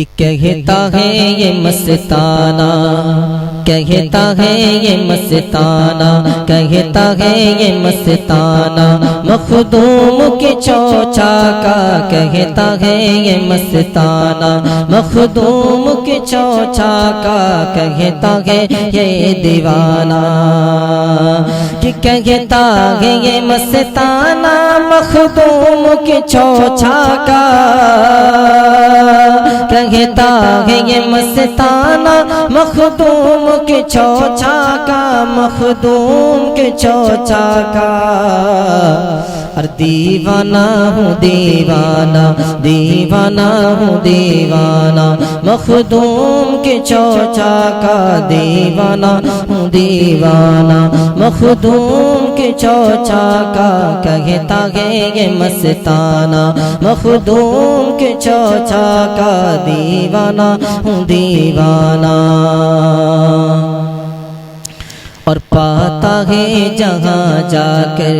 کہ کہتا ہے یہ مستانہ، کہتا ہے یہ مستانہ، کہتا ہے یہ مستانہ، مخدوم کی چوچا کا کہتا ہے یہ مستانہ، مخدوم کی چوچا کا کہتا ہے یہ دیوانہ، کہ کہتا ہے یہ مستانہ مخدوم کی چوچا کا، کہتا ہے یہ مستانہ مخدوم کے چوچا کا، مخدوم کے چوچا کا، اور دیوانہ ہوں دیوانہ، دیوانہ ہوں دیوانہ، مخدوم کے چوچا کا، دیوانہ ہوں دیوانہ، مخدوم کے چوچا کا، کہتا ہے یہ مستانہ مخدوم کے چوچا کا، دیوانہ ہوں دیوانہ، اور پاتا ہے جہاں جا کر،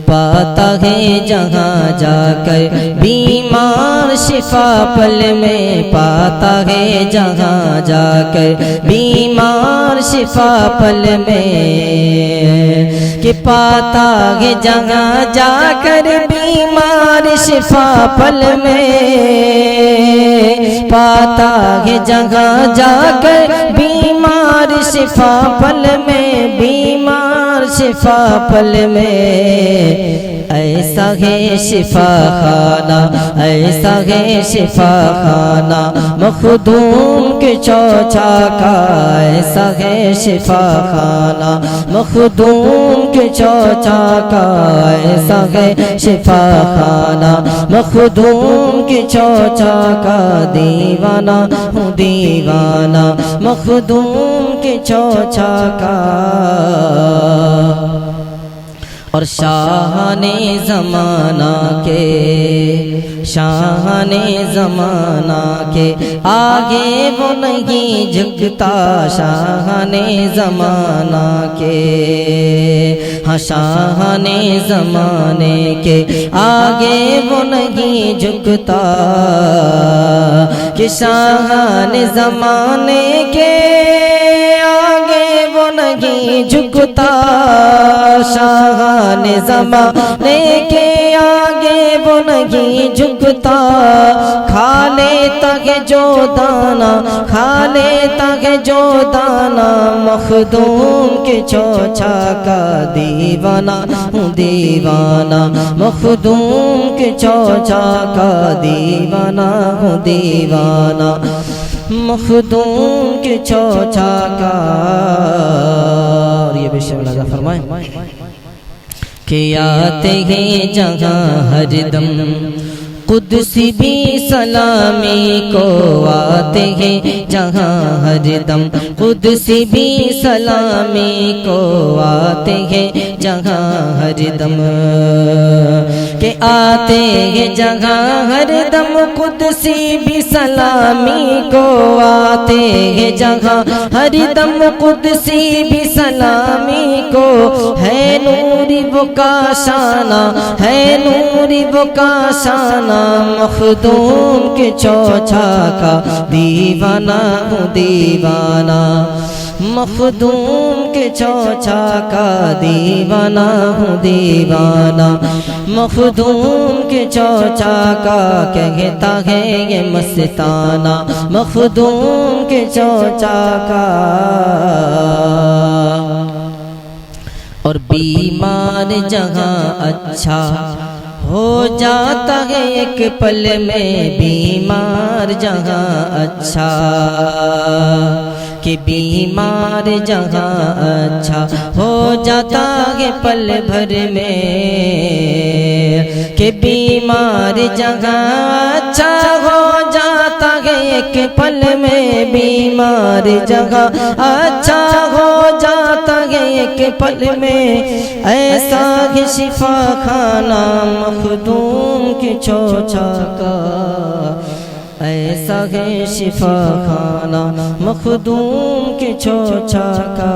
پاتا ہے جہاں جا کر بیمار شفا پل میں، پاتا ہے جہاں جا کر بیمار شفا پل میں، کہ پاتا ہے جہاں جا کر بیمار شفا پل میں، پاتا ہے جہاں جا کر بیمار شفا پل میں، بیمار شفا پل میں، ایسا ہے شفا خانہ، ایسا ہے شفا خانہ مخدوم کے چوچا کا، ایسا ہے شفا خانہ مخدوم کے چوچا کا، ایسا ہے شفا خانہ مخدوم کے چوچا کا، دیوانہ ہوں دیوانہ مخدوم کے چوچا کا، اور شاہان زمانہ کے، شاہان زمانہ کے آگے وہ نہیں جھکتا، شاہان زمانہ کے، ہاں شاہان زمانے کے آگے وہ نہیں جھکتا، کہ شاہان زمانے کے آگے وہ نہیں جھکتا، شاہان زمانے کے آگے وہ نہیں جھکتا، کھا لیتا ہے جو دانا، کھا لیتا ہے جو دانا مخدوم کے چوچا کا، دیوانہ ہوں دیوانہ مخدوم کے چوچا کا، دیوانہ ہوں دیوانہ مخدوم کے چوچا کا، اور یہ بے شک اللہ فرمائیں کہ آتے ہیں جہاں ہر دم قدسی بھی سلامی کو، آتے ہیں جہاں ہر دم قدسی بھی سلامی کو، آتے ہیں جہاں ہر دم، کہ آتے ہیں جہاں ہر دم قدسی بھی سلامی کو، آتے ہیں جہاں ہر دم قدسی بھی سلامی کو، ہے نوری وہ کا شانہ، ہے نوری وہ کا شانہ مخدوم کے چوچا کا، دیوانہ ہوں دیوانہ مخدوم کے چوچا کا، دیوانہ ہوں دیوانہ مخدوم کے چوچا کا، کہتا ہے یہ مستانہ مخدوم کے چوچا کا، اور بیمار جہاں اچھا ہو جاتا ہے ایک پل میں، بیمار جہاں اچھا، کہ بیمار جہاں اچھا ہو جاتا ہے پل بھر میں، کہ بیمار جہاں اچھا ہو جاتا ہے ایک پل میں، بیمار جہاں اچھا ہو جاتا ہے ایک پل میں، ایسا ہے شفا خانہ مخدوم کے چوچا کا، ایسا ہے شفا خانہ مخدوم کے چوچا کا۔